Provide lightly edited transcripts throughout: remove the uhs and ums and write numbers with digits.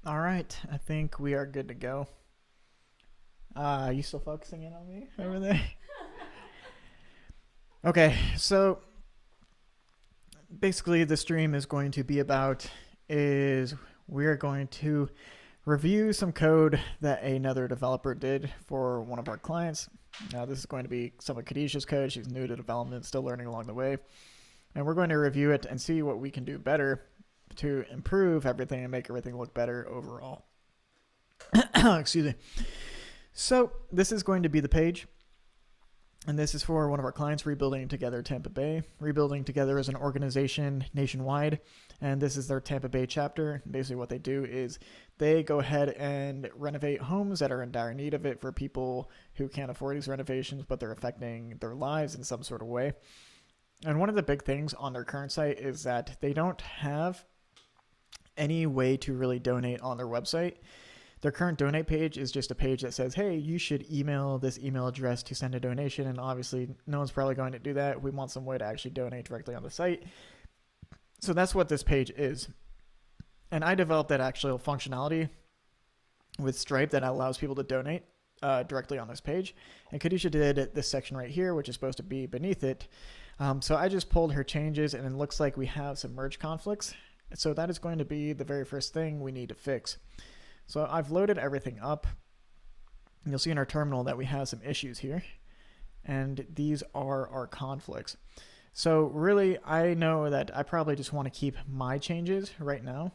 All right, I think we are good to go. Are you still focusing in on me over there? Okay, so basically the stream is going to be about is we're going to review some code that another developer did for one of our clients. Now this is going to be some of Khadijah's code. She's new to development, still learning along the way. And we're going to review it and see what we can do better to improve everything and make everything look better overall. Excuse me. So this is going to be the page. And this is for one of our clients, Rebuilding Together Tampa Bay. Rebuilding Together is an organization nationwide, and this is their Tampa Bay chapter. Basically what they do is they go ahead and renovate homes that are in dire need of it for people who can't afford these renovations, but they're affecting their lives in some sort of way. And one of the big things on their current site is that they don't have any way to really donate on their website. Their current donate page is just a page that says, hey, you should email this email address to send a donation. And obviously, no one's probably going to do that. We want some way to actually donate directly on the site. So that's what this page is. And I developed that actual functionality with Stripe that allows people to donate directly on this page. And Khadijah did this section right here, which is supposed to be beneath it. So I just pulled her changes, and it looks like we have some merge conflicts. So that is going to be the very first thing we need to fix. So I've loaded everything up. You'll see in our terminal that we have some issues here. And these are our conflicts. So really, I know that I probably just want to keep my changes right now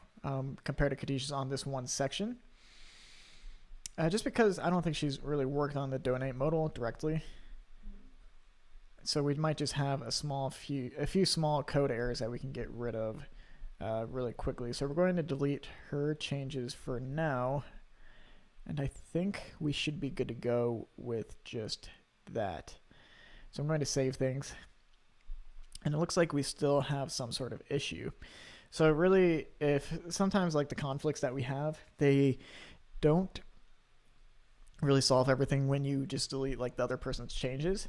compared to Khadijah's on this one section. Just because I don't think she's really worked on the donate modal directly. So we might just have a few small code errors that we can get rid of really quickly. So we're going to delete her changes for now. And I think we should be good to go with just that. So I'm going to save things. And it looks like we still have some sort of issue. So really, if sometimes like the conflicts that we have, they don't really solve everything when you just delete like the other person's changes.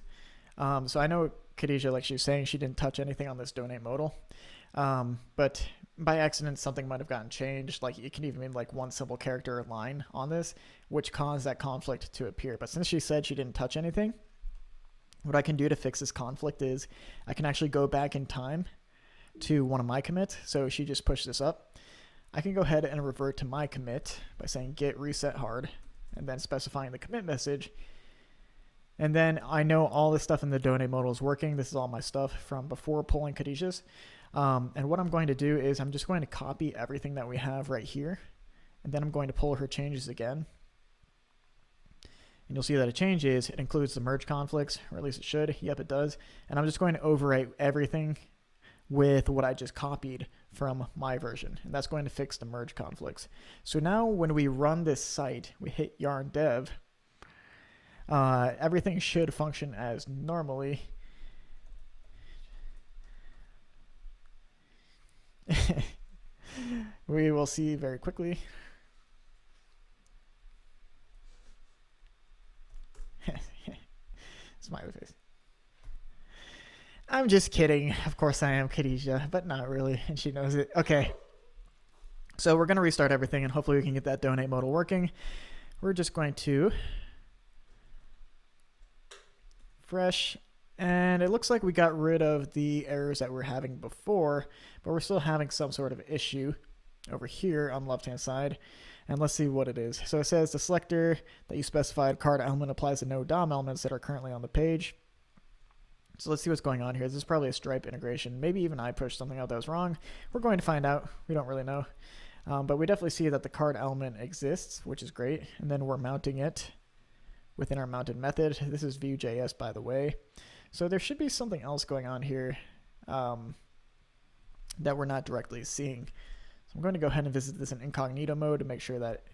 So I know Khadijah, like she was saying, she didn't touch anything on this donate modal. But by accident, something might have gotten changed. Like it can even mean like one simple character or line on this, which caused that conflict to appear. But since she said she didn't touch anything, what I can do to fix this conflict is I can actually go back in time to one of my commits. So she just pushed this up. I can go ahead and revert to my commit by saying git reset hard and then specifying the commit message. And then I know all this stuff in the donate modal is working. This is all my stuff from before pulling Khadijah's. And what I'm going to do is I'm just going to copy everything that we have right here. And then I'm going to pull her changes again. And you'll see that it changes. It includes the merge conflicts, or at least it should. Yep, it does. And I'm just going to overwrite everything with what I just copied from my version. And that's going to fix the merge conflicts. So now when we run this site, we hit yarn dev. Everything should function as normally. We will see very quickly. Smiley face. I'm just kidding. Of course I am, Khadijah, but not really, and she knows it. Okay. So we're going to restart everything, and hopefully we can get that donate modal working. We're just going to fresh, and it looks like we got rid of the errors that we were having before, but we're still having some sort of issue over here on the left-hand side. And let's see what it is. So it says the selector that you specified card element applies to no DOM elements that are currently on the page. So let's see what's going on here. This is probably a Stripe integration. Maybe even I pushed something out that was wrong. We're going to find out. We don't really know. But we definitely see that the card element exists, which is great. And then we're mounting it within our mounted method. This is Vue.js, by the way. So there should be something else going on here that we're not directly seeing. So I'm going to go ahead and visit this in incognito mode to make sure that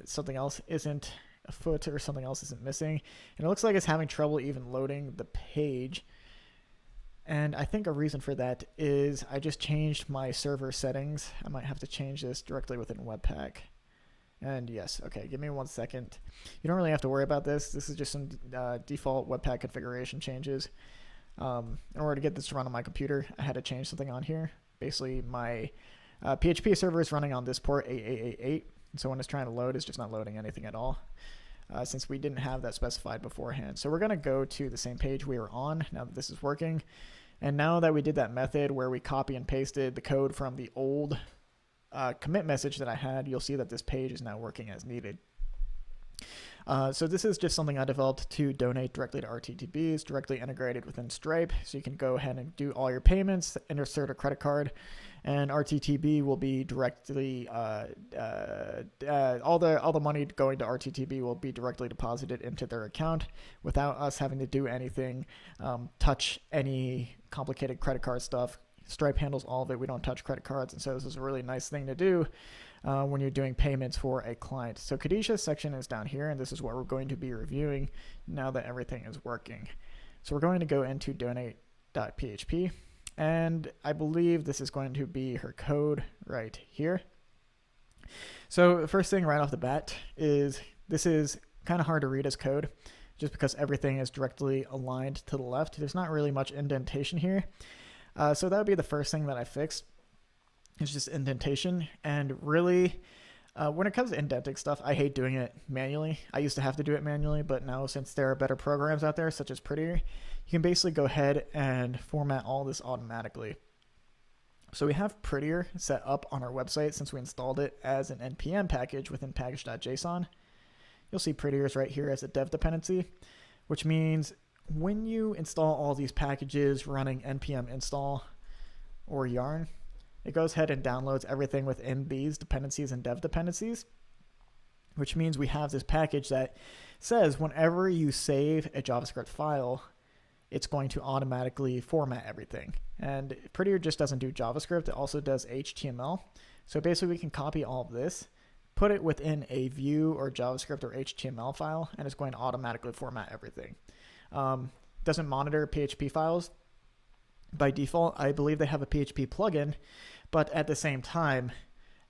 something else isn't afoot or something else isn't missing. And it looks like it's having trouble even loading the page. And I think a reason for that is I just changed my server settings. I might have to change this directly within Webpack. And yes, okay, give me 1 second. You don't really have to worry about this. This is just some default Webpack configuration changes. In order to get this to run on my computer, I had to change something on here. Basically, my PHP server is running on this port 8888, so when it's trying to load, it's just not loading anything at all, since we didn't have that specified beforehand. So we're going to go to the same page we were on now that this is working. And now that we did that method where we copy and pasted the code from the old commit message that I had, you'll see that this page is now working as needed. So this is just something I developed to donate directly to RTTBs, directly integrated within Stripe. So you can go ahead and do all your payments, insert a credit card, and RTTB will be directly, all the money going to RTTB will be directly deposited into their account without us having to do anything, touch any complicated credit card stuff. Stripe handles all of it. We don't touch credit cards. And so this is a really nice thing to do when you're doing payments for a client. So Khadijah's section is down here, and this is what we're going to be reviewing now that everything is working. So we're going to go into donate.php, and I believe this is going to be her code right here. So the first thing right off the bat is this is kind of hard to read as code just because everything is directly aligned to the left. There's not really much indentation here. So that would be the first thing that I fixed. It's just indentation. And really, when it comes to indenting stuff, I hate doing it manually. I used to have to do it manually, but now since there are better programs out there, such as Prettier, you can basically go ahead and format all this automatically. So we have Prettier set up on our website since we installed it as an NPM package within package.json. You'll see Prettier is right here as a dev dependency, which means when you install all these packages running npm install or yarn, it goes ahead and downloads everything within these dependencies and dev dependencies, which means we have this package that says whenever you save a JavaScript file, it's going to automatically format everything. And Prettier just doesn't do JavaScript, it also does HTML. So basically we can copy all of this, put it within a Vue or JavaScript or HTML file, and it's going to automatically format everything. Doesn't monitor PHP files by default. I believe they have a PHP plugin, but at the same time,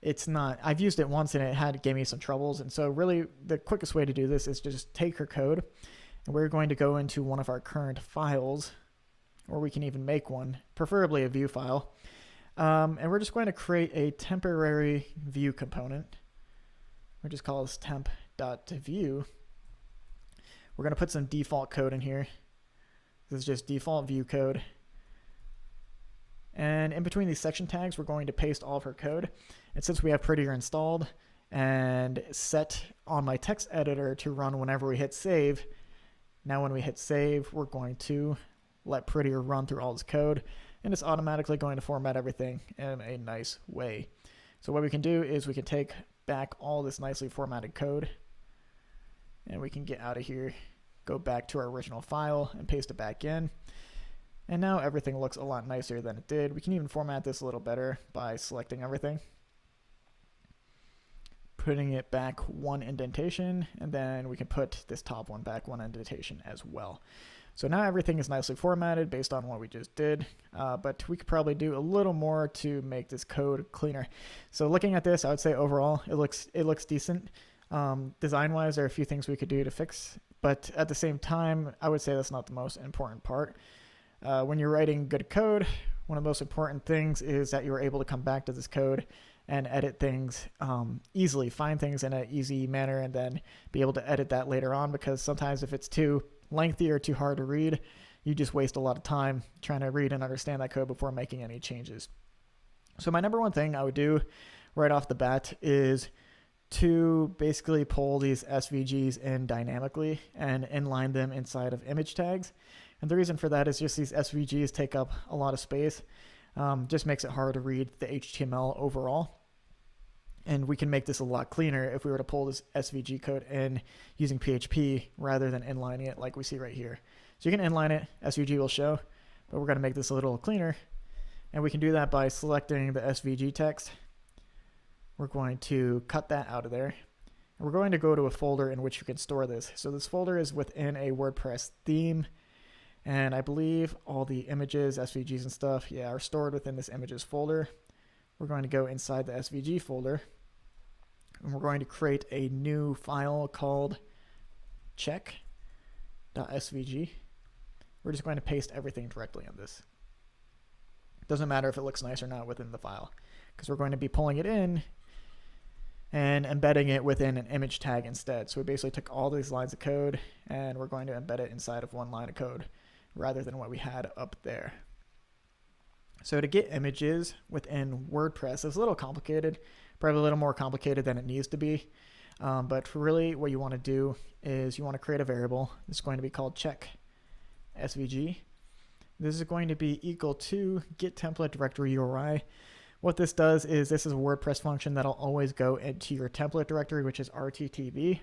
it's not. I've used it once and it gave me some troubles. And so really the quickest way to do this is to just take her code, and we're going to go into one of our current files, or we can even make one, preferably a Vue file. And we're just going to create a temporary Vue component. We'll just call this temp.view. We're going to put some default code in here. This is just default Vue code. And in between these section tags, we're going to paste all of her code. And since we have Prettier installed and set on my text editor to run whenever we hit save, now when we hit save, we're going to let Prettier run through all this code, and it's automatically going to format everything in a nice way. So what we can do is we can take back all this nicely formatted code, and we can get out of here, go back to our original file and paste it back in. And now everything looks a lot nicer than it did. We can even format this a little better by selecting everything, putting it back one indentation, and then we can put this top one back one indentation as well. So now everything is nicely formatted based on what we just did, but we could probably do a little more to make this code cleaner. So looking at this, I would say overall it looks decent. Design-wise, there are a few things we could do to fix, but at the same time, I would say that's not the most important part. When you're writing good code, one of the most important things is that you're able to come back to this code and edit things easily, find things in an easy manner, and then be able to edit that later on, because sometimes if it's too lengthy or too hard to read, you just waste a lot of time trying to read and understand that code before making any changes. So my number one thing I would do right off the bat is to basically pull these SVGs in dynamically and inline them inside of image tags. And the reason for that is just these SVGs take up a lot of space. Just makes it hard to read the HTML overall. And we can make this a lot cleaner if we were to pull this SVG code in using PHP rather than inlining it like we see right here. So you can inline it, SVG will show, but we're going to make this a little cleaner. And we can do that by selecting the SVG text. We're going to cut that out of there. And we're going to go to a folder in which you can store this. So this folder is within a WordPress theme. And I believe all the images, SVGs and stuff, are stored within this images folder. We're going to go inside the SVG folder, and we're going to create a new file called check.svg. We're just going to paste everything directly on this. Doesn't matter if it looks nice or not within the file. because we're going to be pulling it in and embedding it within an image tag instead. So we basically took all these lines of code and we're going to embed it inside of one line of code rather than what we had up there. So to get images within WordPress is a little complicated, probably a little more complicated than it needs to be. But really what you want to do is you want to create a variable. It's going to be called check SVG. This is going to be equal to get template directory URI. What this does is this is a WordPress function that'll always go into your template directory, which is RTTB.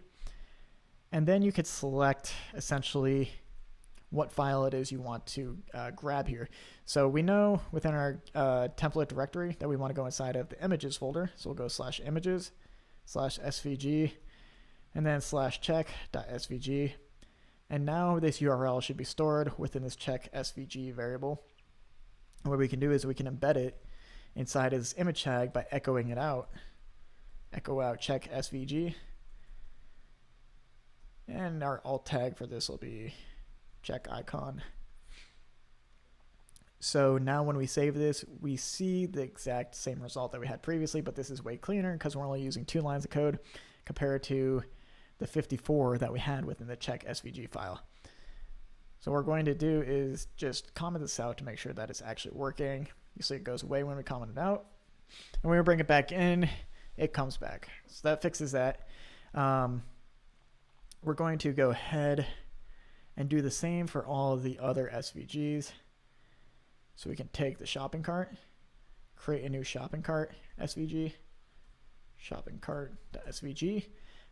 And then you could select essentially what file it is you want to grab here. So we know within our template directory that we want to go inside of the images folder. So we'll go /images /svg and then /check.svg. And now this URL should be stored within this check SVG variable. And what we can do is we can embed it inside of this image tag by echoing it out. Echo out check SVG. And our alt tag for this will be check icon. So now when we save this, we see the exact same result that we had previously, but this is way cleaner because we're only using 2 lines of code compared to the 54 that we had within the check SVG file. So what we're going to do is just comment this out to make sure that it's actually working. You see it goes away when we comment it out. And when we bring it back in, it comes back. So that fixes that. We're going to go ahead and do the same for all of the other SVGs. So we can take the shopping cart, create a new shopping cart SVG, shopping cart.svg,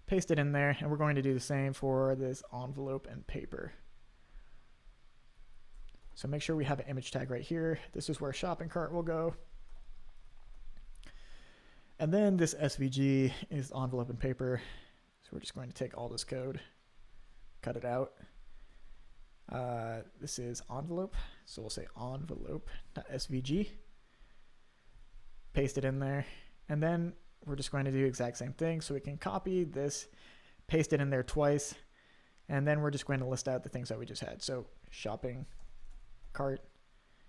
paste it in there, and we're going to do the same for this envelope and paper. So make sure we have an image tag right here. This is where shopping cart will go. And then this SVG is envelope and paper. So we're just going to take all this code, cut it out. This is envelope, so we'll say envelope.svg, paste it in there, and then we're just going to do the exact same thing. So we can copy this, paste it in there twice, and then we're just going to list out the things that we just had. So shopping cart,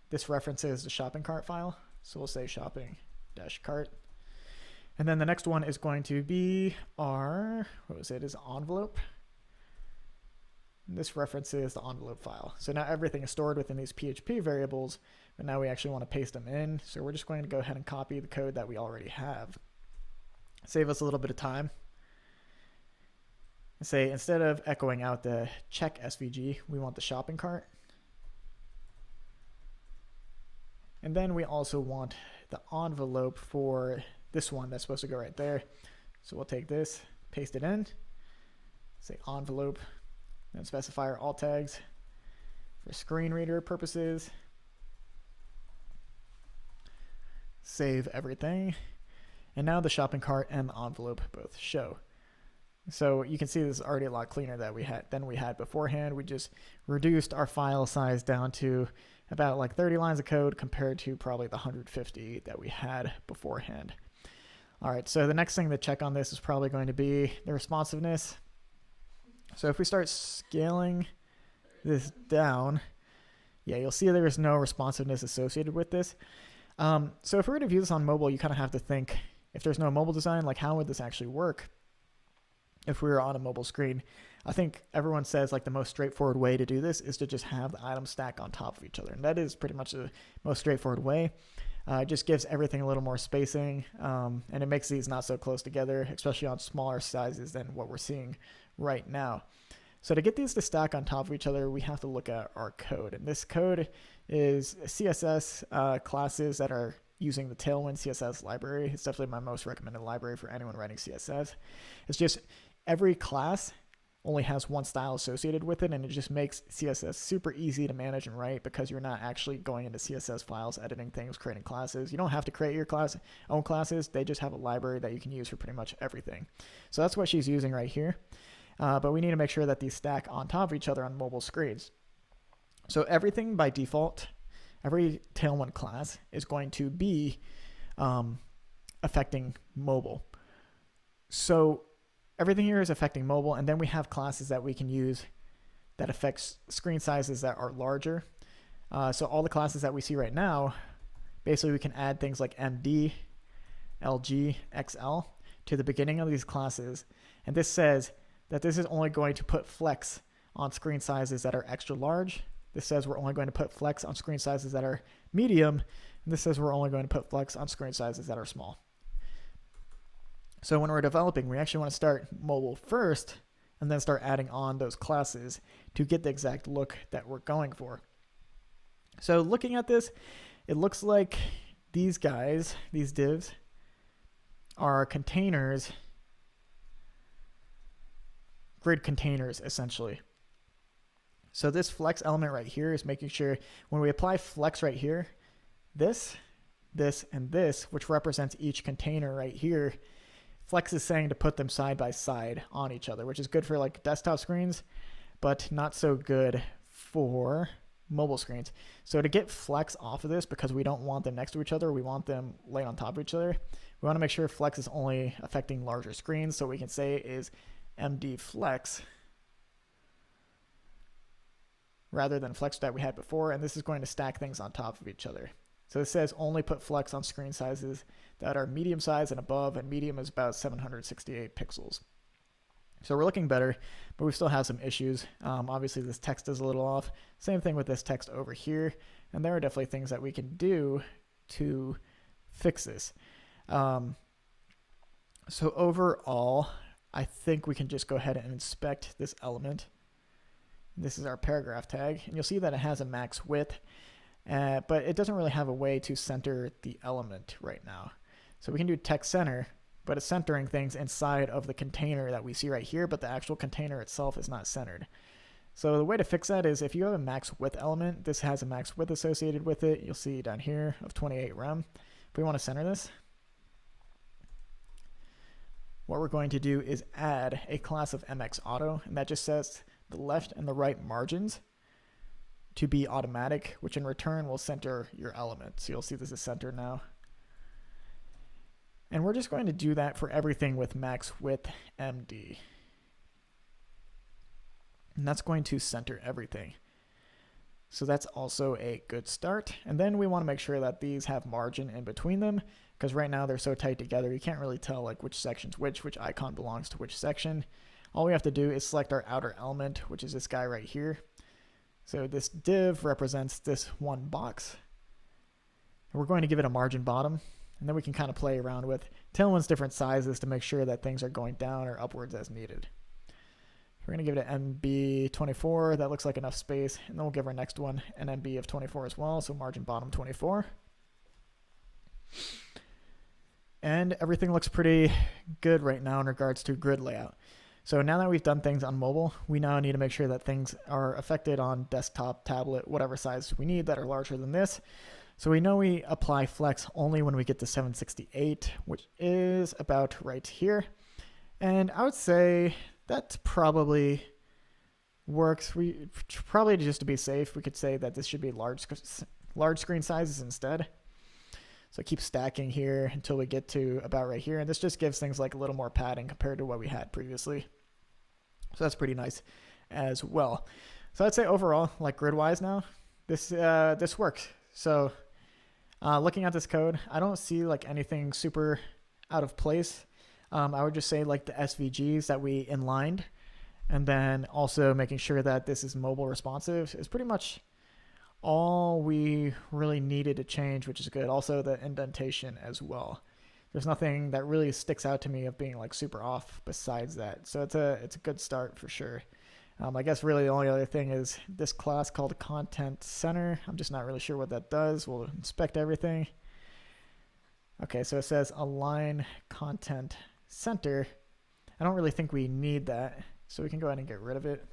this references the shopping cart file, so we'll say shopping-cart. And then the next one is going to be our, is envelope. This references the envelope file. So now everything is stored within these PHP variables, but now we actually want to paste them in. So we're just going to go ahead and copy the code that we already have. Save us a little bit of time. And say instead of echoing out the check SVG, we want the shopping cart. And then we also want the envelope for this one that's supposed to go right there. So we'll take this, paste it in, say envelope, and specify our alt tags for screen reader purposes. Save everything. And now the shopping cart and the envelope both show. So you can see this is already a lot cleaner than we had beforehand. We just reduced our file size down to about like 30 lines of code compared to probably the 150 that we had beforehand. All right, so the next thing to check on this is probably going to be the responsiveness. So if we start scaling this down, yeah, you'll see there is no responsiveness associated with this. So if we were to view this on mobile, you kind of have to think, if there's no mobile design, like how would this actually work if we were on a mobile screen? I think everyone says like the most straightforward way to do this is to just have the items stack on top of each other. And that is pretty much the most straightforward way. It just gives everything a little more spacing, and it makes these not so close together, especially on smaller sizes than what we're seeing right now. So to get these to stack on top of each other, we have to look at our code. And this code is CSS classes that are using the Tailwind Css library. It's definitely my most recommended library for anyone writing CSS. It's just every class only has one style associated with it, and it just makes CSS super easy to manage and write because you're not actually going into CSS files, editing things, creating classes. You don't have to create your own classes. They just have a library that you can use for pretty much everything. So that's what she's using right here. But we need to make sure that these stack on top of each other on mobile screens. So everything by default, every Tailwind class is going to be affecting mobile. So everything here is affecting mobile, and then we have classes that we can use that affects screen sizes that are larger. So all the classes that we see right now, basically we can add things like MD LG, XL to the beginning of these classes. And this says that this is only going to put flex on screen sizes that are extra large. This says we're only going to put flex on screen sizes that are medium. And this says we're only going to put flex on screen sizes that are small. So when we're developing, we actually want to start mobile first and then start adding on those classes to get the exact look that we're going for. So looking at this, it looks like these guys, these divs, are containers, grid containers essentially. So this flex element right here is making sure when we apply flex right here, this, and this, which represents each container right here, flex is saying to put them side by side on each other, which is good for like desktop screens, but not so good for mobile screens. So to get flex off of this, because we don't want them next to each other, we want them laid on top of each other, we want to make sure flex is only affecting larger screens. So we can say is MD flex rather than flex that we had before, and this is going to stack things on top of each other. So it says only put flex on screen sizes that are medium size and above, and medium is about 768 pixels. So we're looking better, but we still have some issues. Obviously this text is a little off. Same thing with this text over here, and there are definitely things that we can do to fix this. So overall, I think we can just go ahead and inspect this element. This is our paragraph tag, and you'll see that it has a max width, but it doesn't really have a way to center the element right now. So we can do text center, but it's centering things inside of the container that we see right here, but the actual container itself is not centered. So the way to fix that is if you have a max width element, this has a max width associated with it. You'll see down here of 28 rem. If we want to center this, what we're going to do is add a class of MX Auto, and that just sets the left and the right margins to be automatic, which in return will center your element. So you'll see this is centered now. And we're just going to do that for everything with max width MD. And that's going to center everything. So that's also a good start. And then we want to make sure that these have margin in between them, because right now they're so tight together, you can't really tell like which section's which icon belongs to which section. All we have to do is select our outer element, which is this guy right here. So this div represents this one box. And we're going to give it a margin bottom. And then we can kind of play around with Tailwind's different sizes to make sure that things are going down or upwards as needed. We're going to give it an MB 24. That looks like enough space. And then we'll give our next one an MB of 24 as well. So margin bottom 24. And everything looks pretty good right now in regards to grid layout. So now that we've done things on mobile, we now need to make sure that things are affected on desktop, tablet, whatever size we need that are larger than this. So we know we apply flex only when we get to 768, which is about right here. And I would say that probably works. We probably, just to be safe, we could say that this should be large screen sizes instead. So keep stacking here until we get to about right here. And this just gives things like a little more padding compared to what we had previously. So that's pretty nice as well. So I'd say overall, like grid-wise now, this works. So looking at this code, I don't see like anything super out of place. I would just say like the SVGs that we inlined, and then also making sure that this is mobile responsive is pretty much all we really needed to change, which is good. Also the indentation as well. There's nothing that really sticks out to me of being like super off besides that. So it's a good start for sure. I guess really the only other thing is this class called Content Center. I'm just not really sure what that does. We'll inspect everything. Okay, so it says align content center. I don't really think we need that, so we can go ahead and get rid of it.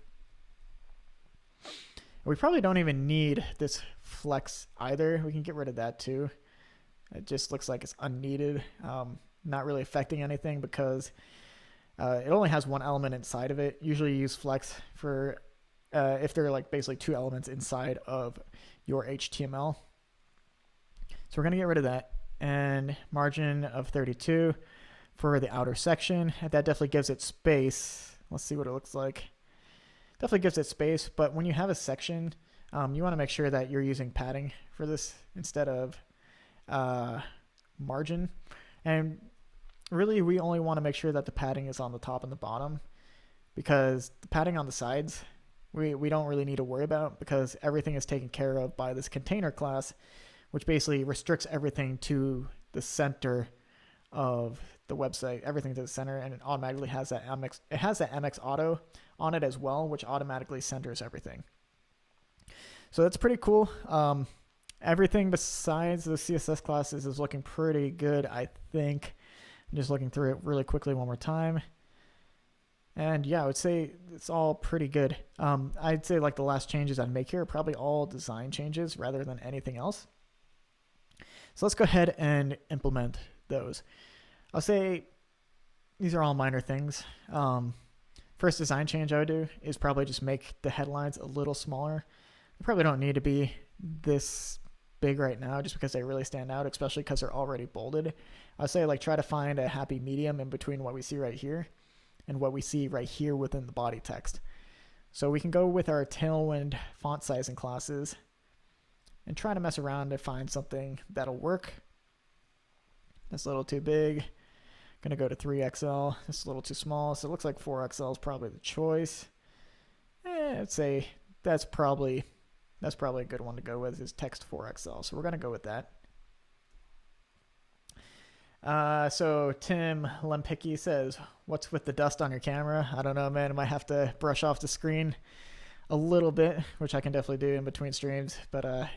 We probably don't even need this flex either. We can get rid of that too. It just looks like it's unneeded, not really affecting anything because it only has one element inside of it. Usually you use flex for if there are like basically two elements inside of your HTML. So we're going to get rid of that. And margin of 32 for the outer section. And that definitely gives it space. Let's see what it looks like. Definitely gives it space, but when you have a section, you want to make sure that you're using padding for this instead of margin. And really, we only want to make sure that the padding is on the top and the bottom, because the padding on the sides, we don't really need to worry about, because everything is taken care of by this container class, which basically restricts everything to the center of the website, everything to the center, and it automatically has that MX. It has that MX auto on it as well, which automatically centers everything. So that's pretty cool. Everything besides the CSS classes is looking pretty good, I think. I'm just looking through it really quickly one more time. And yeah, I would say it's all pretty good. I'd say like the last changes I'd make here are probably all design changes rather than anything else. So let's go ahead and implement those. I'll say these are all minor things. First design change I would do is probably just make the headlines a little smaller. They probably don't need to be this big right now just because they really stand out, especially because they're already bolded. I'd say like try to find a happy medium in between what we see right here and what we see right here within the body text. So we can go with our Tailwind font sizing classes and try to mess around to find something that'll work. That's a little too big. Gonna go to 3XL. This is a little too small, so it looks like 4XL is probably the choice. I'd say that's probably a good one to go with, is text 4XL. So we're gonna go with that. So Tim Lempicki says, "What's with the dust on your camera?" I don't know, man. I might have to brush off the screen a little bit, which I can definitely do in between streams. But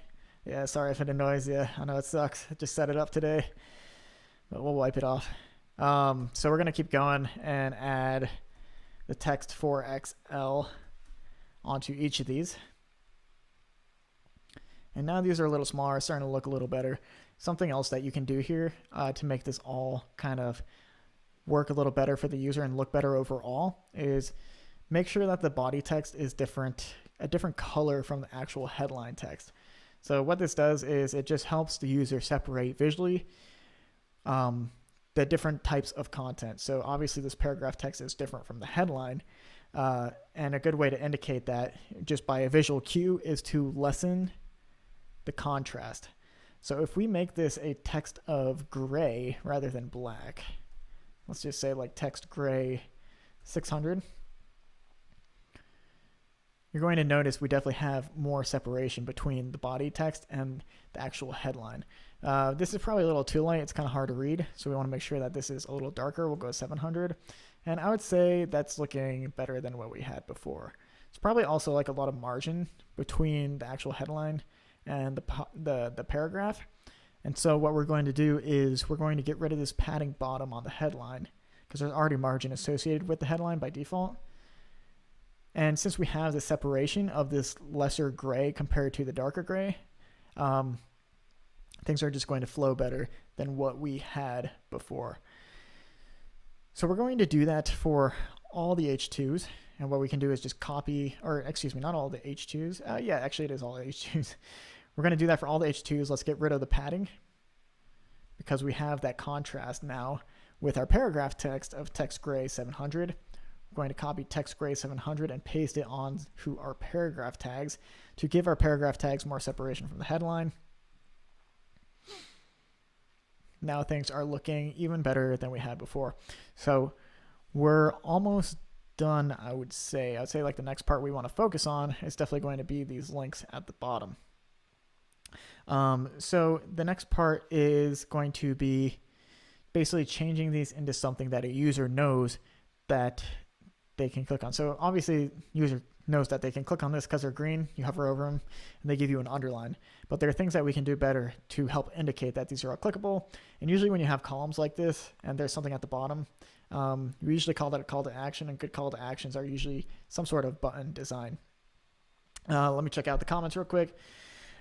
yeah, sorry if it annoys you. I know it sucks. I just set it up today, but we'll wipe it off. So we're gonna keep going and add the text 4XL onto each of these. And now these are a little smaller, starting to look a little better. Something else that you can do here to make this all kind of work a little better for the user and look better overall is make sure that the body text is a different color from the actual headline text. So what this does is it just helps the user separate visually the different types of content. So obviously this paragraph text is different from the headline. And a good way to indicate that just by a visual cue is to lessen the contrast. So if we make this a text of gray rather than black, let's just say like text gray 600, you're going to notice we definitely have more separation between the body text and the actual headline. This is probably a little too light. It's kind of hard to read, so we want to make sure that this is a little darker. We'll go 700, and I would say that's looking better than what we had before. It's probably also like a lot of margin between the actual headline and the paragraph. And so what we're going to do is we're going to get rid of this padding bottom on the headline because there's already margin associated with the headline by default. And since we have the separation of this lesser gray compared to the darker gray, things are just going to flow better than what we had before. So we're going to do that for all the H2s. And what we can do is just copy, or excuse me, not all the H2s. Yeah, actually it is all the H2s. We're going to do that for all the H2s. Let's get rid of the padding because we have that contrast now with our paragraph text of text gray 700. We're going to copy text gray 700 and paste it on to our paragraph tags to give our paragraph tags more separation from the headline. Now things are looking even better than we had before. So we're almost done, I would say. I'd say like the next part we want to focus on is definitely going to be these links at the bottom. So the next part is going to be basically changing these into something that a user knows that they can click on. So obviously user knows that they can click on this because they're green. You hover over them and they give you an underline. But there are things that we can do better to help indicate that these are all clickable. And usually when you have columns like this and there's something at the bottom, we usually call that a call to action, and good call to actions are usually some sort of button design. Let me check out the comments real quick.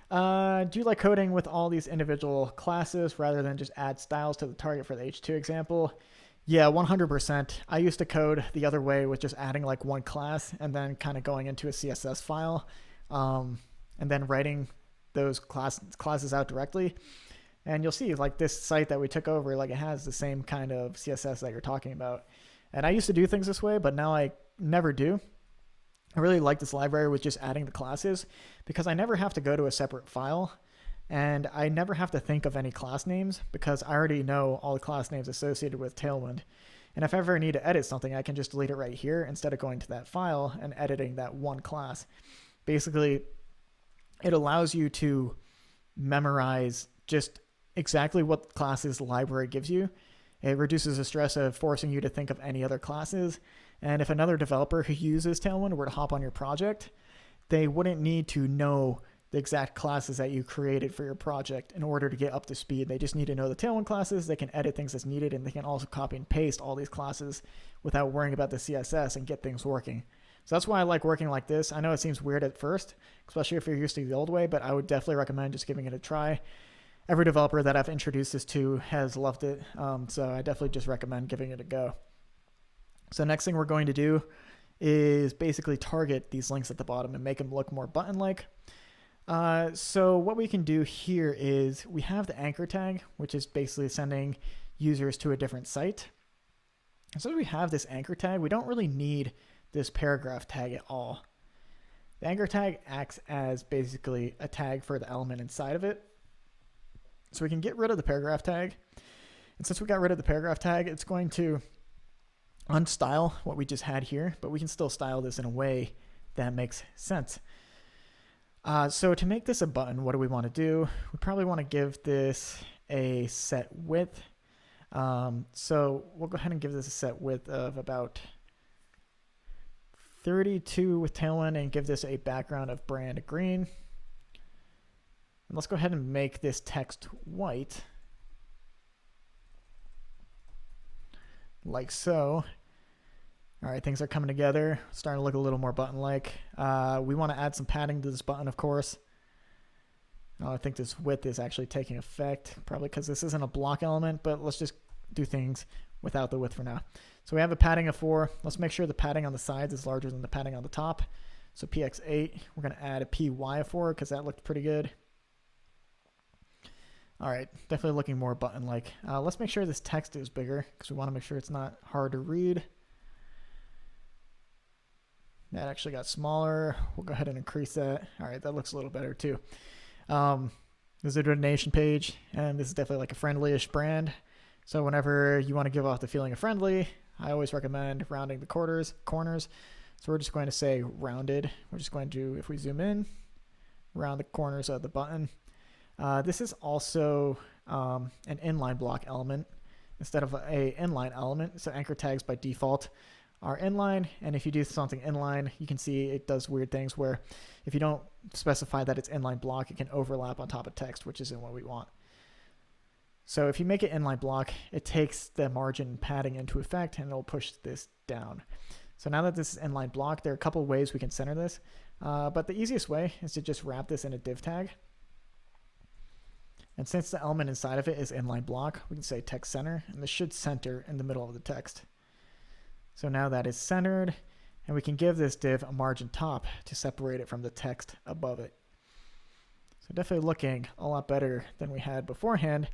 Do you like coding with all these individual classes rather than just add styles to the target for the H2 example? Yeah, 100%. I used to code the other way with just adding like one class and then kind of going into a CSS file and then writing those classes out directly. And you'll see like this site that we took over, like it has the same kind of CSS that you're talking about. And I used to do things this way, but now I never do. I really like this library with just adding the classes because I never have to go to a separate file And I never have to think of any class names because I already know all the class names associated with Tailwind. And if I ever need to edit something, I can just delete it right here instead of going to that file and editing that one class. Basically, it allows you to memorize just exactly what classes the library gives you. It reduces the stress of forcing you to think of any other classes. And if another developer who uses Tailwind were to hop on your project, they wouldn't need to know the exact classes that you created for your project in order to get up to speed. They just need to know the Tailwind classes. They can edit things as needed, and they can also copy and paste all these classes without worrying about the CSS and get things working. So that's why I like working like this. I know it seems weird at first, especially if you're used to the old way, but I would definitely recommend just giving it a try. Every developer that I've introduced this to has loved it, so I definitely just recommend giving it a go. So next thing we're going to do is basically target these links at the bottom and make them look more button-like. So what we can do here is we have the anchor tag, which is basically sending users to a different site. And so we have this anchor tag. We don't really need this paragraph tag at all. The anchor tag acts as basically a tag for the element inside of it. So we can get rid of the paragraph tag. And since we got rid of the paragraph tag, it's going to unstyle what we just had here, but we can still style this in a way that makes sense. So to make this a button, what do we want to do? We probably want to give this a set width. So we'll go ahead and give this a set width of about 32 with Tailwind and give this a background of brand green. And let's go ahead and make this text white, like so. All right, things are coming together, starting to look a little more button-like. We want to add some padding to this button, of course. I think this width is actually taking effect, probably because this isn't a block element, but let's just do things without the width for now. So we have a padding of 4. Let's make sure the padding on the sides is larger than the padding on the top. So px8, we're going to add a py of 4 because that looked pretty good. All right, definitely looking more button-like. Let's make sure this text is bigger because we want to make sure it's not hard to read. That actually got smaller. We'll go ahead and increase that. All right, that looks a little better too. This is a donation page, and this is definitely like a friendly-ish brand. So whenever you want to give off the feeling of friendly, I always recommend rounding the corners. So we're just going to say rounded. We're just going to, if we zoom in, round the corners of the button. This is also an inline block element instead of a inline element. So anchor tags by default are inline, and if you do something inline, you can see it does weird things where if you don't specify that it's inline block, it can overlap on top of text, which isn't what we want. So if you make it inline block, it takes the margin padding into effect and it'll push this down. So now that this is inline block, there are a couple of ways we can center this, but the easiest way is to just wrap this in a div tag. And since the element inside of it is inline block, we can say text center, and this should center in the middle of the text. So now that is centered, and we can give this div a margin top to separate it from the text above it. So definitely looking a lot better than we had beforehand,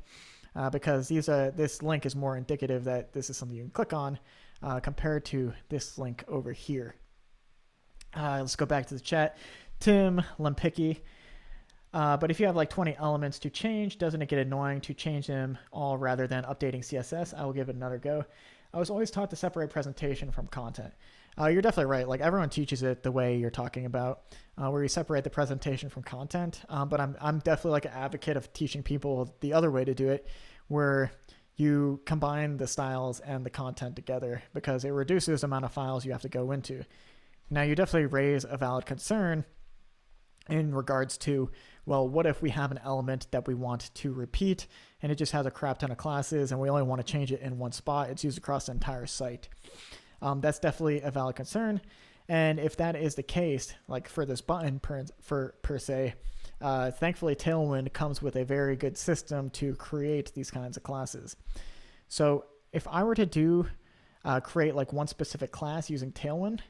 because this link is more indicative that this is something you can click on compared to this link over here. Let's go back to the chat. Tim Lempicki. But if you have like 20 elements to change, doesn't it get annoying to change them all rather than updating CSS? I will give it another go. I was always taught to separate presentation from content. You're definitely right. Like everyone teaches it the way you're talking about, where you separate the presentation from content. But I'm definitely like an advocate of teaching people the other way to do it, where you combine the styles and the content together because it reduces the amount of files you have to go into. Now you definitely raise a valid concern in regards to, well, what if we have an element that we want to repeat and it just has a crap ton of classes and we only want to change it in one spot? It's used across the entire site. That's definitely a valid concern. And if that is the case, like for this button per se, thankfully Tailwind comes with a very good system to create these kinds of classes. So if I were to create like one specific class using Tailwind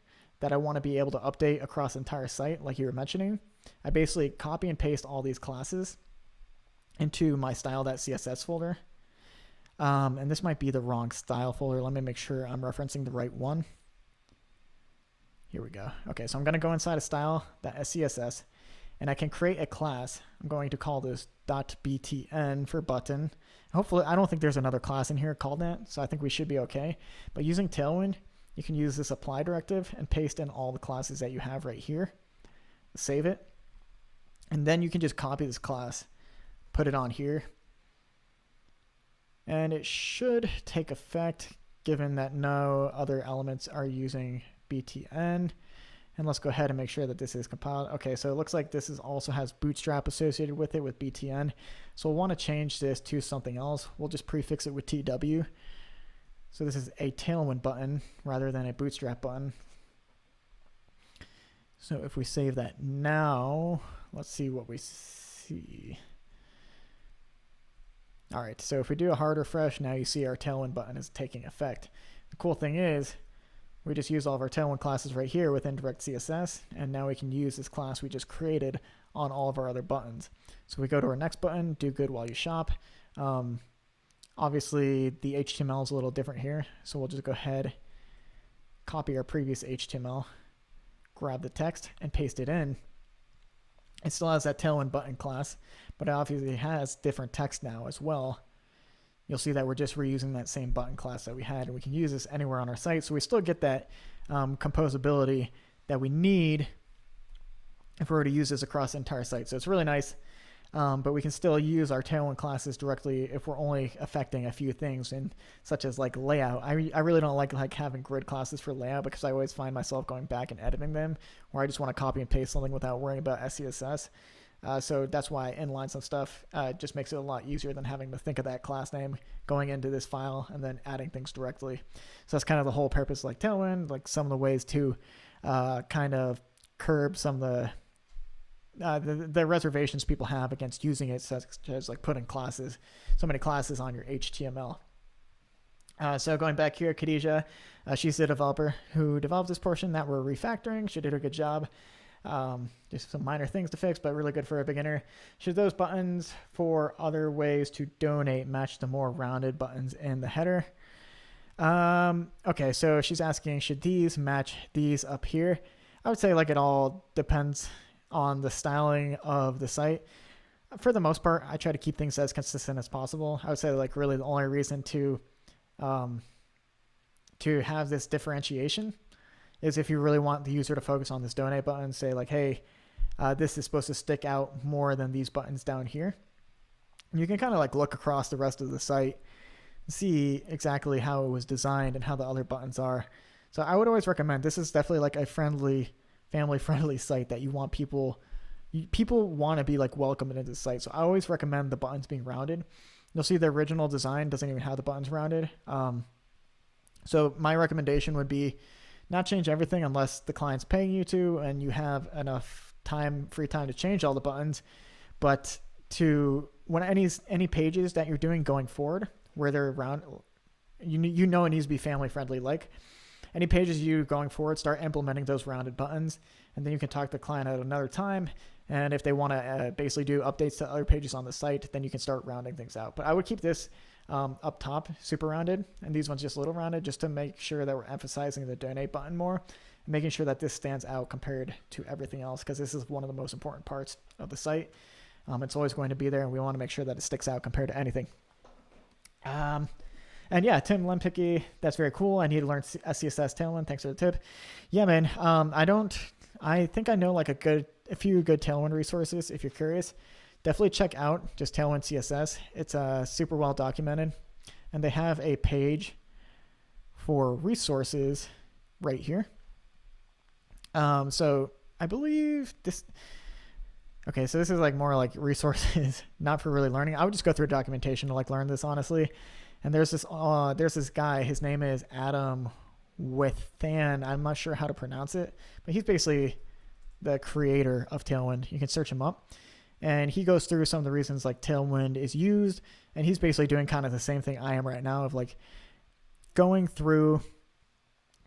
that I want to be able to update across the entire site, like you were mentioning, I basically copy and paste all these classes into my style.css folder. And this might be the wrong style folder. Let me make sure I'm referencing the right one. Here we go. Okay, so I'm going to go inside of style.css. and I can create a class. I'm going to call this .btn for button. Hopefully, I don't think there's another class in here called that, so I think we should be okay. But using Tailwind, you can use this apply directive and paste in all the classes that you have right here. Save it. And then you can just copy this class, put it on here. And it should take effect given that no other elements are using btn. And let's go ahead and make sure that this is compiled. Okay, so it looks like this also has bootstrap associated with it with btn. So we'll want to change this to something else. We'll just prefix it with tw. So this is a Tailwind button rather than a bootstrap button. So if we save that now, let's see what we see. All right, so if we do a hard refresh, now you see our Tailwind button is taking effect. The cool thing is we just use all of our Tailwind classes right here within direct CSS, and now we can use this class we just created on all of our other buttons. So we go to our next button, do good while you shop. Obviously, the HTML is a little different here, so we'll just go ahead, copy our previous HTML, grab the text, and paste it in. It still has that Tailwind button class, but it obviously has different text now as well. You'll see that we're just reusing that same button class that we had, and we can use this anywhere on our site. So we still get that composability that we need if we were to use this across the entire site. So it's really nice, but we can still use our Tailwind classes directly if we're only affecting a few things, and such as like layout. I really don't like having grid classes for layout because I always find myself going back and editing them, where I just want to copy and paste something without worrying about SCSS. So that's why I inline some stuff. It just makes it a lot easier than having to think of that class name going into this file and then adding things directly. So that's kind of the whole purpose, like Tailwind, like some of the ways to kind of curb some of the reservations people have against using it, such as like putting classes, so many classes on your HTML. So going back here, Khadija, she's the developer who developed this portion that we're refactoring. She did a good job. Just some minor things to fix, but really good for a beginner. Should those buttons for other ways to donate match the more rounded buttons in the header? Okay, so she's asking, should these match these up here? I would say like it all depends on the styling of the site. For the most part, I try to keep things as consistent as possible. I would say like really the only reason to have this differentiation is if you really want the user to focus on this donate button, say like, hey, this is supposed to stick out more than these buttons down here. And you can kind of like look across the rest of the site and see exactly how it was designed and how the other buttons are. So I would always recommend, this is definitely like a family-friendly site that you want people want to be like welcomed into the site. So I always recommend the buttons being rounded. You'll see the original design doesn't even have the buttons rounded. So my recommendation would be not change everything unless the client's paying you to and you have enough free time to change all the buttons. But when any pages that you're doing going forward where they're round, you know it needs to be family friendly. Like any pages you going forward, start implementing those rounded buttons, and then you can talk to the client at another time. And if they want to basically do updates to other pages on the site, then you can start rounding things out. But I would keep this up top super rounded, and these ones just a little rounded, just to make sure that we're emphasizing the donate button more, and making sure that this stands out compared to everything else, because this is one of the most important parts of the site. It's always going to be there, and we want to make sure that it sticks out compared to anything. And yeah, Tim Lempicky, that's very cool. I need to learn SCSS Tailwind. Thanks for the tip. Yeah, man. I think I know like a few good Tailwind resources. If you're curious, definitely check out just Tailwind CSS. It's super well documented, and they have a page for resources right here. So I believe this. Okay, so this is like more like resources, not for really learning. I would just go through documentation to like learn this honestly. And there's this guy. His name is Adam Withan. I'm not sure how to pronounce it, but he's basically the creator of Tailwind. You can search him up, and he goes through some of the reasons like Tailwind is used, and he's basically doing kind of the same thing I am right now of like going through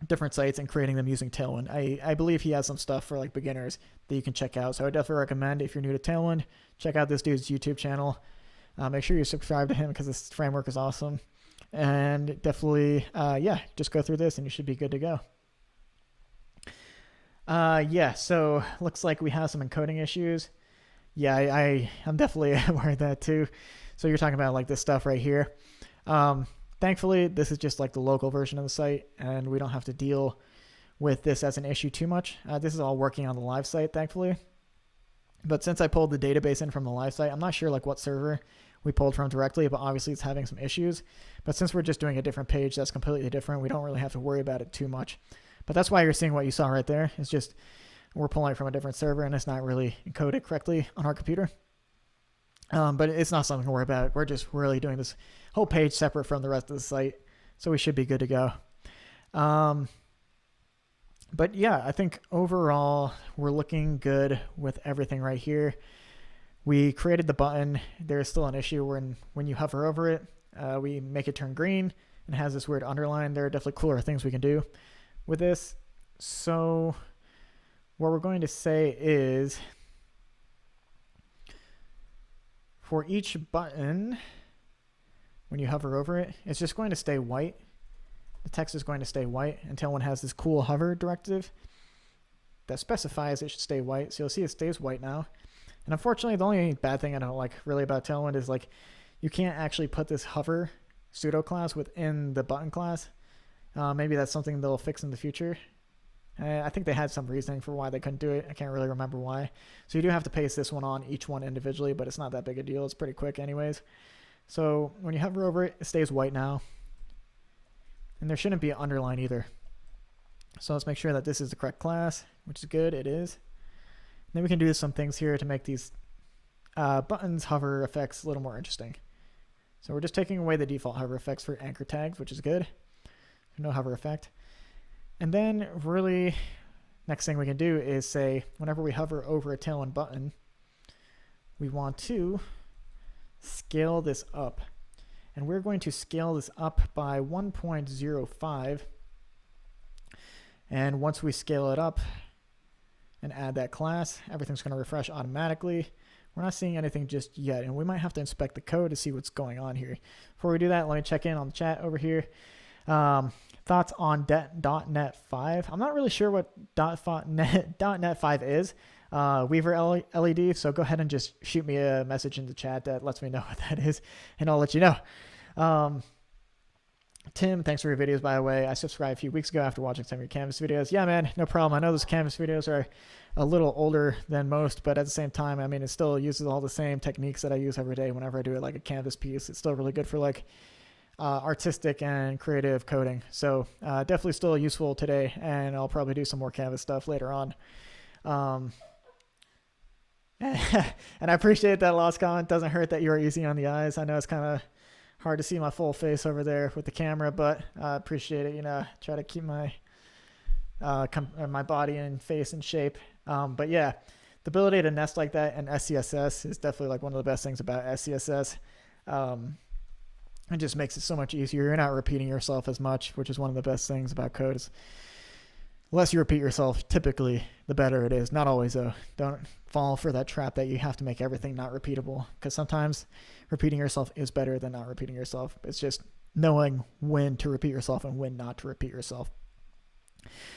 different sites and creating them using Tailwind. I believe he has some stuff for like beginners that you can check out. So I definitely recommend, if you're new to Tailwind, check out this dude's YouTube channel. Make sure you subscribe to him because this framework is awesome. And definitely, just go through this and you should be good to go. So looks like we have some encoding issues. Yeah, I'm definitely aware of that too. So you're talking about like this stuff right here. Thankfully, this is just like the local version of the site, and we don't have to deal with this as an issue too much. This is all working on the live site, thankfully. But since I pulled the database in from the live site, I'm not sure like what server we pulled from directly, but obviously it's having some issues. But since we're just doing a different page that's completely different, we don't really have to worry about it too much. But that's why you're seeing what you saw right there. It's just we're pulling it from a different server and it's not really encoded correctly on our computer. But it's not something to worry about. We're just really doing this whole page separate from the rest of the site. So we should be good to go. But yeah, I think overall we're looking good with everything right here. We created the button. There's still an issue when you hover over it, we make it turn green and it has this weird underline. There are definitely cooler things we can do with this. So what we're going to say is for each button, when you hover over it, it's just going to stay white. The text is going to stay white until one has this cool hover directive that specifies it should stay white. So you'll see it stays white now. And unfortunately, the only bad thing I don't like really about Tailwind is like you can't actually put this hover pseudo class within the button class. Maybe that's something they'll fix in the future. I think they had some reasoning for why they couldn't do it. I can't really remember why. So you do have to paste this one on each one individually, but it's not that big a deal. It's pretty quick anyways. So when you hover over it, it stays white now. And there shouldn't be an underline either. So let's make sure that this is the correct class, which is good. It is. And then we can do some things here to make these buttons hover effects a little more interesting. So we're just taking away the default hover effects for anchor tags, which is good. No hover effect. And then really next thing we can do is say whenever we hover over a Tailwind button, we want to scale this up. And we're going to scale this up by 1.05. And once we scale it up and add that class, everything's going to refresh automatically. We're not seeing anything just yet, and we might have to inspect the code to see what's going on here. Before we do that, let me check in on the chat over here. Thoughts on .NET 5? I'm not really sure what .NET 5 is. Weaver LED, so go ahead and just shoot me a message in the chat that lets me know what that is, and I'll let you know. Tim, thanks for your videos, by the way. I subscribed a few weeks ago after watching some of your Canvas videos. Yeah, man, no problem. I know those Canvas videos are a little older than most, but at the same time, I mean, it still uses all the same techniques that I use every day whenever I do it, like a Canvas piece. It's still really good for like artistic and creative coding. So definitely still useful today, and I'll probably do some more Canvas stuff later on. And I appreciate that last comment. Doesn't hurt that you're easy on the eyes. I know it's kind of hard to see my full face over there with the camera, but I appreciate it. You know, try to keep my my body and face in shape. But yeah, the ability to nest like that in SCSS is definitely like one of the best things about SCSS. It just makes it so much easier. You're not repeating yourself as much, which is one of the best things about code. Is the less you repeat yourself, typically, the better it is. Not always, though. Don't fall for that trap that you have to make everything not repeatable, because sometimes repeating yourself is better than not repeating yourself. It's just knowing when to repeat yourself and when not to repeat yourself.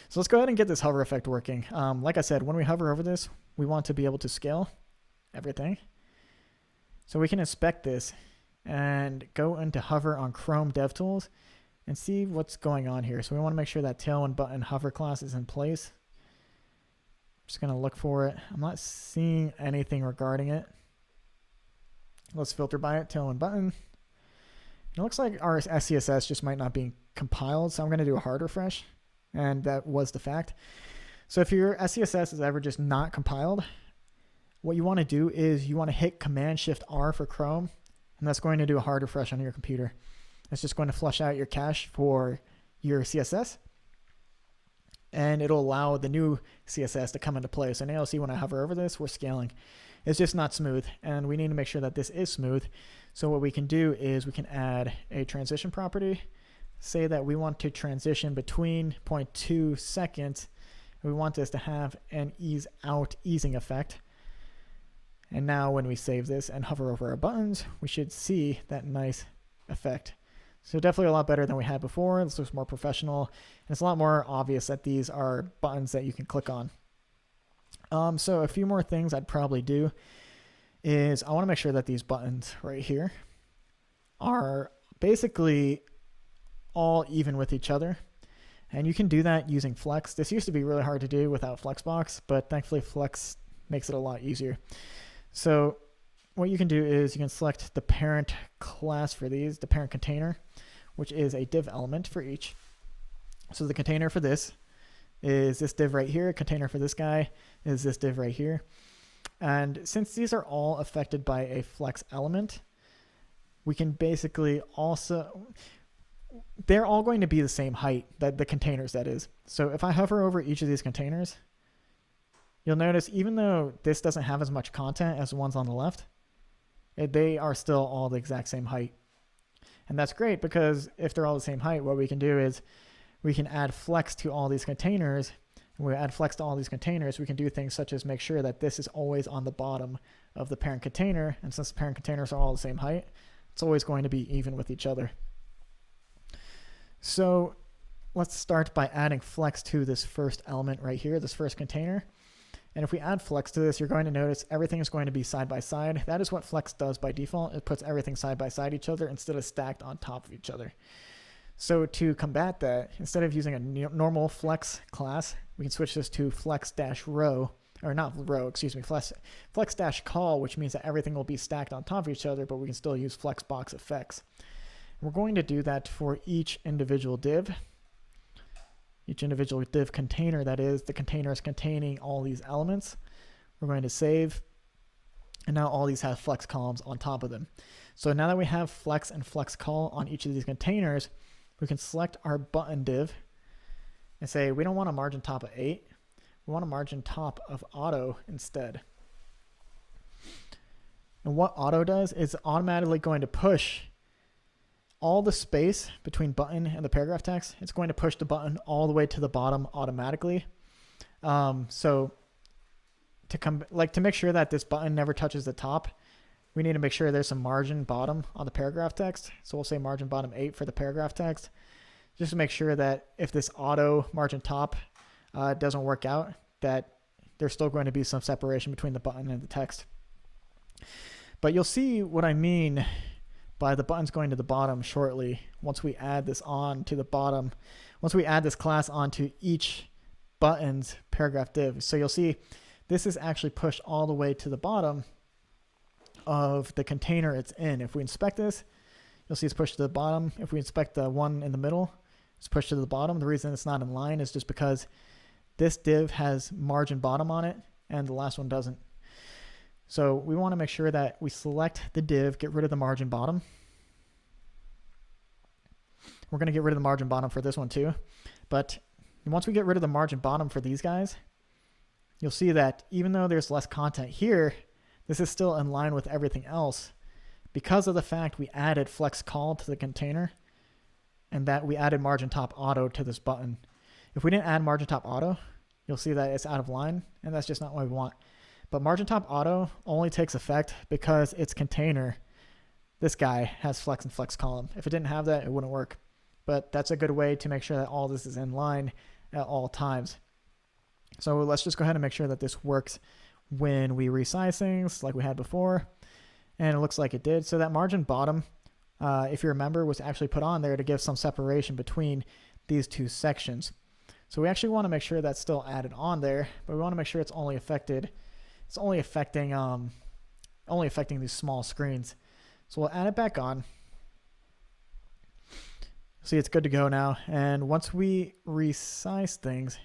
So let's go ahead and get this hover effect working. Like I said, when we hover over this, we want to be able to scale everything. So we can inspect this and go into hover on Chrome DevTools and see what's going on here. So we want to make sure that Tailwind button hover class is in place. Just going to look for it. I'm not seeing anything regarding it. Let's filter by it, Tailwind button. It looks like our SCSS just might not be compiled, so I'm going to do a hard refresh, and that was the fact. So if your SCSS is ever just not compiled, what you want to do is you want to hit Command-Shift-R for Chrome, and that's going to do a hard refresh on your computer. It's just going to flush out your cache for your CSS, and it'll allow the new CSS to come into play. So now you'll see when I hover over this, we're scaling. It's just not smooth, and we need to make sure that this is smooth. So what we can do is we can add a transition property, say that we want to transition between 0.2 seconds. We want this to have an ease out easing effect. And now when we save this and hover over our buttons, we should see that nice effect. So definitely a lot better than we had before. This looks more professional, and it's a lot more obvious that these are buttons that you can click on. So a few more things I'd probably do is I want to make sure that these buttons right here are basically all even with each other. And you can do that using Flex. This used to be really hard to do without Flexbox, but thankfully Flex makes it a lot easier. So what you can do is you can select the parent class for these, the parent container, which is a div element for each. So the container for this is this div right here. Container for this guy is this div right here. And since these are all affected by a Flex element, we can basically also, they're all going to be the same height, that the containers that is. So if I hover over each of these containers, you'll notice even though this doesn't have as much content as the ones on the left, they are still all the exact same height. And that's great because if they're all the same height, what we can do is we can add flex to all these containers. And we add flex to all these containers, we can do things such as make sure that this is always on the bottom of the parent container. And since the parent containers are all the same height, it's always going to be even with each other. So let's start by adding flex to this first element right here, this first container. And if we add flex to this, you're going to notice everything is going to be side by side. That is what flex does by default. It puts everything side by side each other instead of stacked on top of each other. So to combat that, instead of using a normal flex class, we can switch this to flex-row, or not row, excuse me, flex-call, which means that everything will be stacked on top of each other, but we can still use flexbox effects. We're going to do that for each individual div. Each individual div container, that is, the container is containing all these elements. We're going to save, and now all these have flex columns on top of them. So now that we have flex and flex call on each of these containers, we can select our button div and say we don't want a margin top of 8. We want a margin top of auto instead. And what auto does is automatically going to push all the space between button and the paragraph text. It's going to push the button all the way to the bottom automatically. So to make sure that this button never touches the top, we need to make sure there's some margin bottom on the paragraph text. So we'll say margin bottom 8 for the paragraph text, just to make sure that if this auto margin top doesn't work out, that there's still going to be some separation between the button and the text. But you'll see what I mean by the buttons going to the bottom shortly once we add this on to the bottom, once we add this class onto each button's paragraph div. So you'll see this is actually pushed all the way to the bottom of the container it's in. If we inspect this, you'll see it's pushed to the bottom. If we inspect the one in the middle, it's pushed to the bottom. The reason it's not in line is just because this div has margin bottom on it and the last one doesn't. So we want to make sure that we select the div, get rid of the margin bottom. We're going to get rid of the margin bottom for this one too. But once we get rid of the margin bottom for these guys, you'll see that even though there's less content here, this is still in line with everything else because of the fact we added flex call to the container and that we added margin top auto to this button. If we didn't add margin top auto, you'll see that it's out of line, and that's just not what we want. But margin top auto only takes effect because its container, this guy, has flex and flex column. If it didn't have that, it wouldn't work. But that's a good way to make sure that all this is in line at all times. So let's just go ahead and make sure that this works when we resize things like we had before. And it looks like it did. So that margin bottom, if you remember, was actually put on there to give some separation between these two sections. So we actually want to make sure that's still added on there, but we want to make sure it's only affecting these small screens. So we'll add it back on. See, it's good to go now. And once we resize things,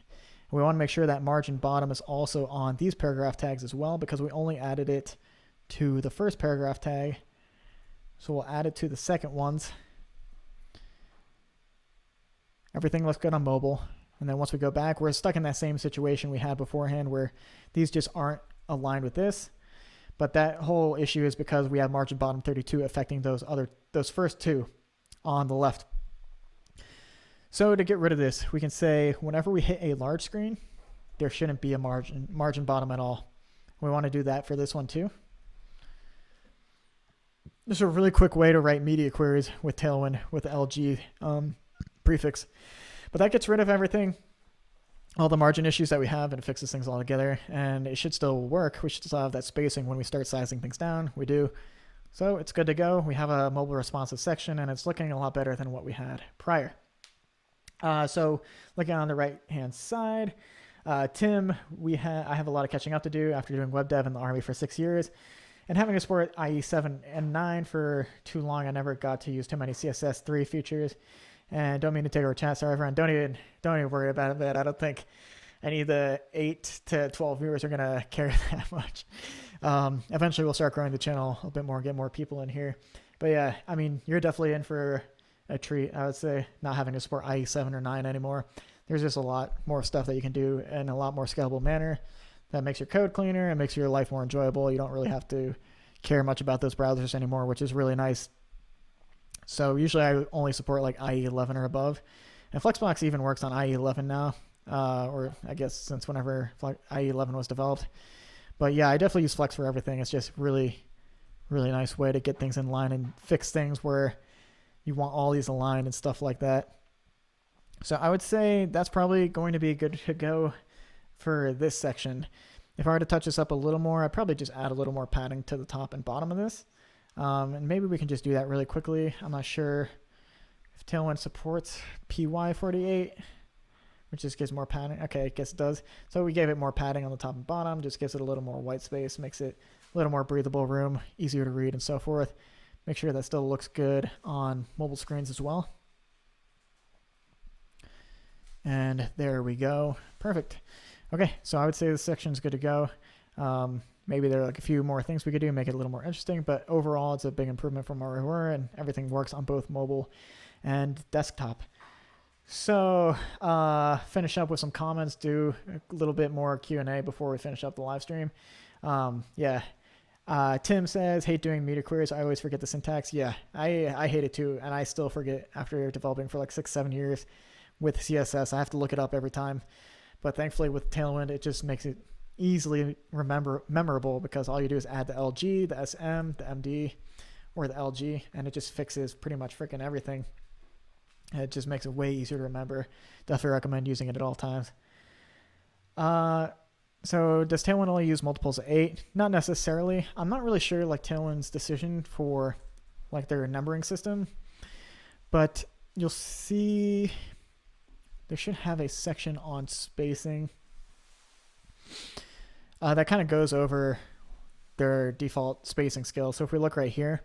we want to make sure that margin bottom is also on these paragraph tags as well, because we only added it to the first paragraph tag. So we'll add it to the second ones. Everything looks good on mobile. And then once we go back, we're stuck in that same situation we had beforehand where these just aren't aligned with this. But that whole issue is because we have margin bottom 32 affecting those first two on the left. So to get rid of this, we can say whenever we hit a large screen, there shouldn't be a margin bottom at all. We want to do that for this one too. This is a really quick way to write media queries with Tailwind with the LG prefix. But that gets rid of everything. all the margin issues that we have, and it fixes things all together, and it should still work. We should still have that spacing when we start sizing things down. We do. So it's good to go. We have a mobile responsive section, and it's looking a lot better than what we had prior. So looking on the right hand side, Tim, I have a lot of catching up to do after doing web dev in the Army for 6 years. And having to support IE 7 and 9 for too long, I never got to use too many CSS 3 features. And don't mean to take over chat, sorry everyone. Don't even worry about it. I don't think any of the 8 to 12 viewers are gonna care that much. Eventually we'll start growing the channel a bit more, get more people in here. But yeah, I mean, you're definitely in for a treat, I would say, not having to support IE 7 or 9 anymore. There's just a lot more stuff that you can do in a lot more scalable manner that makes your code cleaner and makes your life more enjoyable. You don't really have to care much about those browsers anymore, which is really nice. So usually I only support like IE 11 or above, and Flexbox even works on IE 11 now, or I guess since whenever IE 11 was developed. But yeah, I definitely use Flex for everything. It's just really nice way to get things in line and fix things where you want all these aligned and stuff like that. So I would say that's probably going to be good to go for this section. If I were to touch this up a little more, I'd probably just add a little more padding to the top and bottom of this. And maybe we can just do that really quickly. I'm not sure if Tailwind supports PY48, which just gives more padding. Okay, I guess it does. So we gave it more padding on the top and bottom, just gives it a little more white space, makes it a little more breathable room, easier to read and so forth. Make sure that still looks good on mobile screens as well. And there we go. Perfect. Okay, so I would say this section is good to go. Maybe there are like a few more things we could do, make it a little more interesting, but overall it's a big improvement from where we were, and everything works on both mobile and desktop. So finish up with some comments, do a little bit more Q&A before we finish up the live stream. Tim says, hate doing meter queries. I always forget the syntax. Yeah, I hate it too, and I still forget after developing for like 6-7 years with CSS. I have to look it up every time. But thankfully with Tailwind, it just makes it easily memorable, because all you do is add the LG, the SM, the MD, or the LG, and it just fixes pretty much freaking everything. And it just makes it way easier to remember. Definitely recommend using it at all times. So does Tailwind only use multiples of 8? Not necessarily. I'm not really sure like Tailwind's decision for like their numbering system, but you'll see they should have a section on spacing that kind of goes over their default spacing scale. So if we look right here,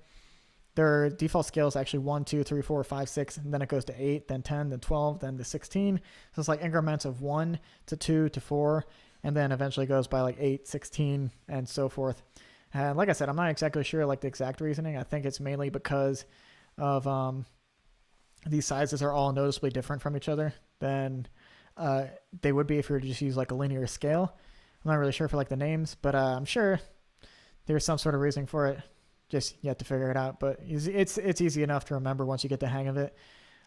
their default scale is actually 1, 2, 3, 4, 5, 6, and then it goes to 8, then 10, then 12, then to 16. So it's like increments of 1 to 2 to 4, and then eventually goes by like 8, 16, and so forth. And like I said, I'm not exactly sure like the exact reasoning. I think it's mainly because of these sizes are all noticeably different from each other than they would be if you were to just use like a linear scale. I'm not really sure for like the names, but I'm sure there's some sort of reasoning for it. Just you have to figure it out, but it's easy enough to remember once you get the hang of it.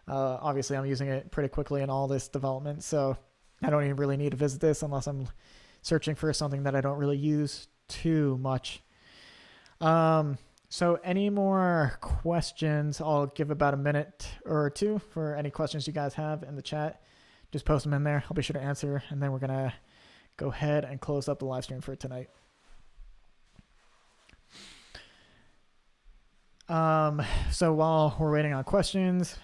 Obviously, I'm using it pretty quickly in all this development, so I don't even really need to visit this unless I'm searching for something that I don't really use too much. So any more questions? I'll give about a minute or two for any questions you guys have in the chat. Just post them in there. I'll be sure to answer, and then we're going to go ahead and close up the live stream for tonight. So while we're waiting on questions,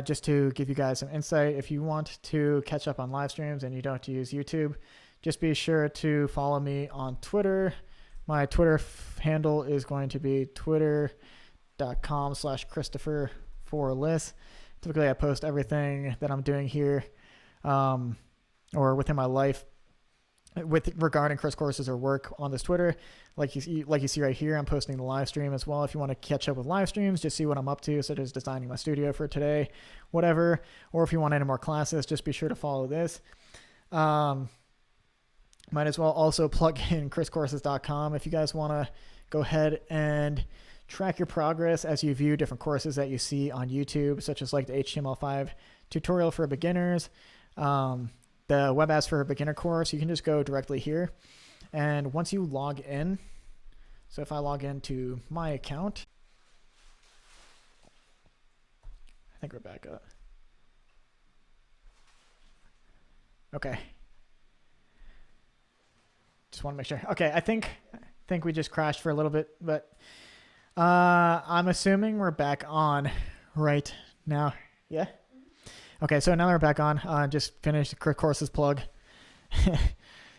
just to give you guys some insight, if you want to catch up on live streams and you don't use YouTube, just be sure to follow me on Twitter. My Twitter handle is going to be twitter.com/Christopher4Liss. Typically, I post everything that I'm doing here or within my life regarding Chris courses or work on this Twitter. Like you see right here, I'm posting the live stream as well. If you want to catch up with live streams, just see what I'm up to, such as designing my studio for today, whatever. Or if you want any more classes, just be sure to follow this. Might as well also plug in chriscourses.com if you guys want to go ahead and track your progress as you view different courses that you see on YouTube, such as like the HTML5 tutorial for beginners, the Web Apps for a Beginner course. You can just go directly here. And once you log in, so if I log into my account, I think we're back up. Okay. Just want to make sure. Okay, I think we just crashed for a little bit, but I'm assuming we're back on right now. Yeah? Okay, so now we're back on. Just finished the courses plug.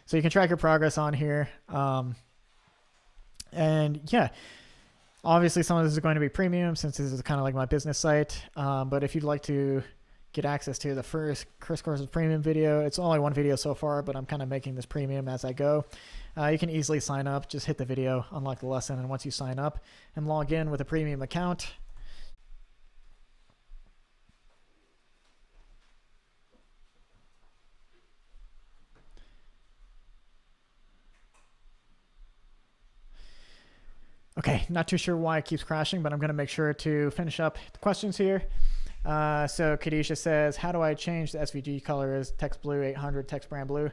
So you can track your progress on here. And yeah, obviously some of this is going to be premium since this is kind of like my business site. But if you'd like to get access to the first Chris Courses premium video, it's only one video so far, but I'm kind of making this premium as I go. You can easily sign up. Just hit the video, unlock the lesson, and once you sign up and log in with a premium account, okay, not too sure why it keeps crashing, but I'm going to make sure to finish up the questions here. So Kadisha says, how do I change the SVG colors? Text blue 800, text brand blue.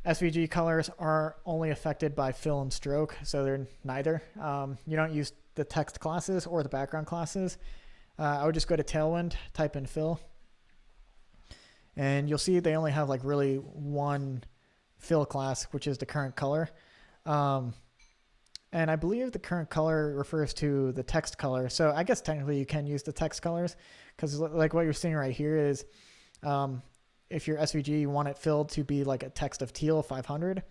SVG colors are only affected by fill and stroke, so they're neither. You don't use the text classes or the background classes. I would just go to Tailwind, type in fill, and you'll see they only have like really one fill class, which is the current color. And I believe the current color refers to the text color. So I guess technically you can use the text colors because like what you're seeing right here is if your SVG, you want it filled to be like a text of teal 500,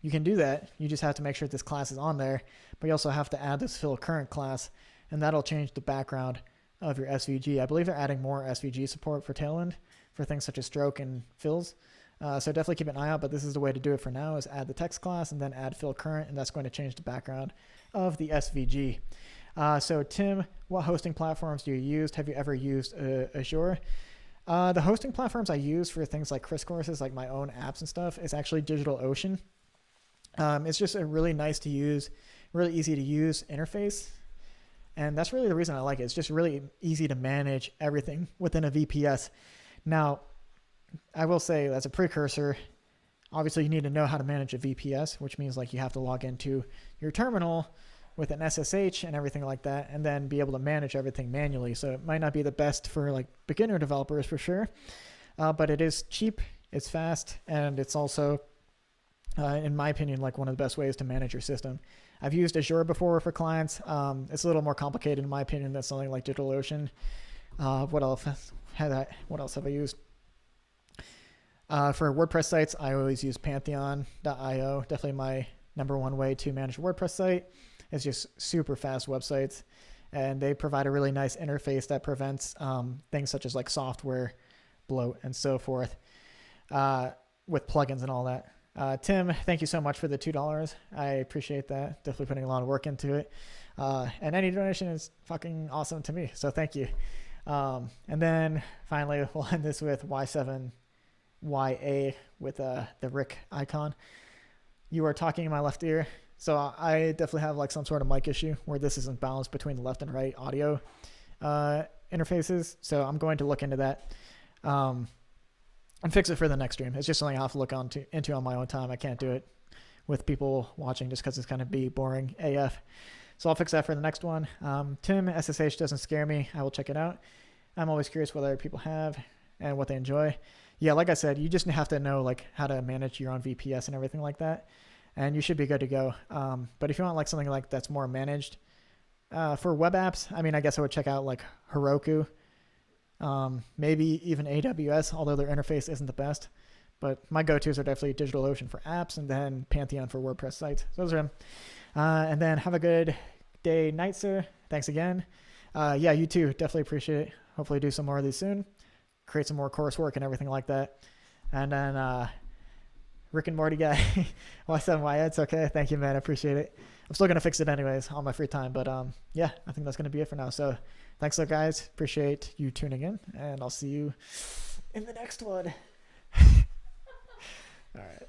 you can do that. You just have to make sure this class is on there, but you also have to add this fill current class, and that'll change the background of your SVG. I believe they're adding more SVG support for Tailwind for things such as stroke and fills. So definitely keep an eye out, but this is the way to do it for now, is add the text class and then add fill current, and that's going to change the background of the SVG. So Tim, what hosting platforms do you use? Have you ever used Azure? The hosting platforms I use for things like Chris Courses, like my own apps and stuff, is actually DigitalOcean. It's just a really nice to use, really easy to use interface. And that's really the reason I like it. It's just really easy to manage everything within a VPS. Now, I will say as a precursor, obviously you need to know how to manage a VPS, which means like you have to log into your terminal with an SSH and everything like that, and then be able to manage everything manually. So it might not be the best for like beginner developers for sure, but it is cheap, it's fast, and it's also, in my opinion, like one of the best ways to manage your system. I've used Azure before for clients. It's a little more complicated in my opinion than something like DigitalOcean. What else have I used? For WordPress sites, I always use Pantheon.io. Definitely my number one way to manage a WordPress site. It's just super fast websites, and they provide a really nice interface that prevents things such as like software bloat and so forth with plugins and all that. Tim, thank you so much for the $2. I appreciate that. Definitely putting a lot of work into it. And any donation is fucking awesome to me, so thank you. And then finally, we'll end this with Y7YA with the Rick icon. You are talking in my left ear. So I definitely have like some sort of mic issue where this isn't balanced between the left and right audio interfaces. So I'm going to look into that and fix it for the next stream. It's just something I'll have to look into on my own time. I can't do it with people watching just because it's going to be boring AF. So I'll fix that for the next one. Tim, SSH doesn't scare me. I will check it out. I'm always curious what other people have and what they enjoy. Yeah, like I said, you just have to know like how to manage your own VPS and everything like that, and you should be good to go. But if you want like something like that's more managed for web apps, I mean, I guess I would check out like Heroku, maybe even AWS, although their interface isn't the best. But my go-tos are definitely DigitalOcean for apps and then Pantheon for WordPress sites. So those are them. And then have a good day, night, sir. Thanks again. Yeah, you too. Definitely appreciate it. Hopefully do some more of these soon. Create some more coursework and everything like that. And then Rick and Morty guy, Y7Y, it's okay. Thank you, man. I appreciate it. I'm still going to fix it anyways on my free time. But yeah, I think that's going to be it for now. So thanks, guys. Appreciate you tuning in. And I'll see you in the next one. All right.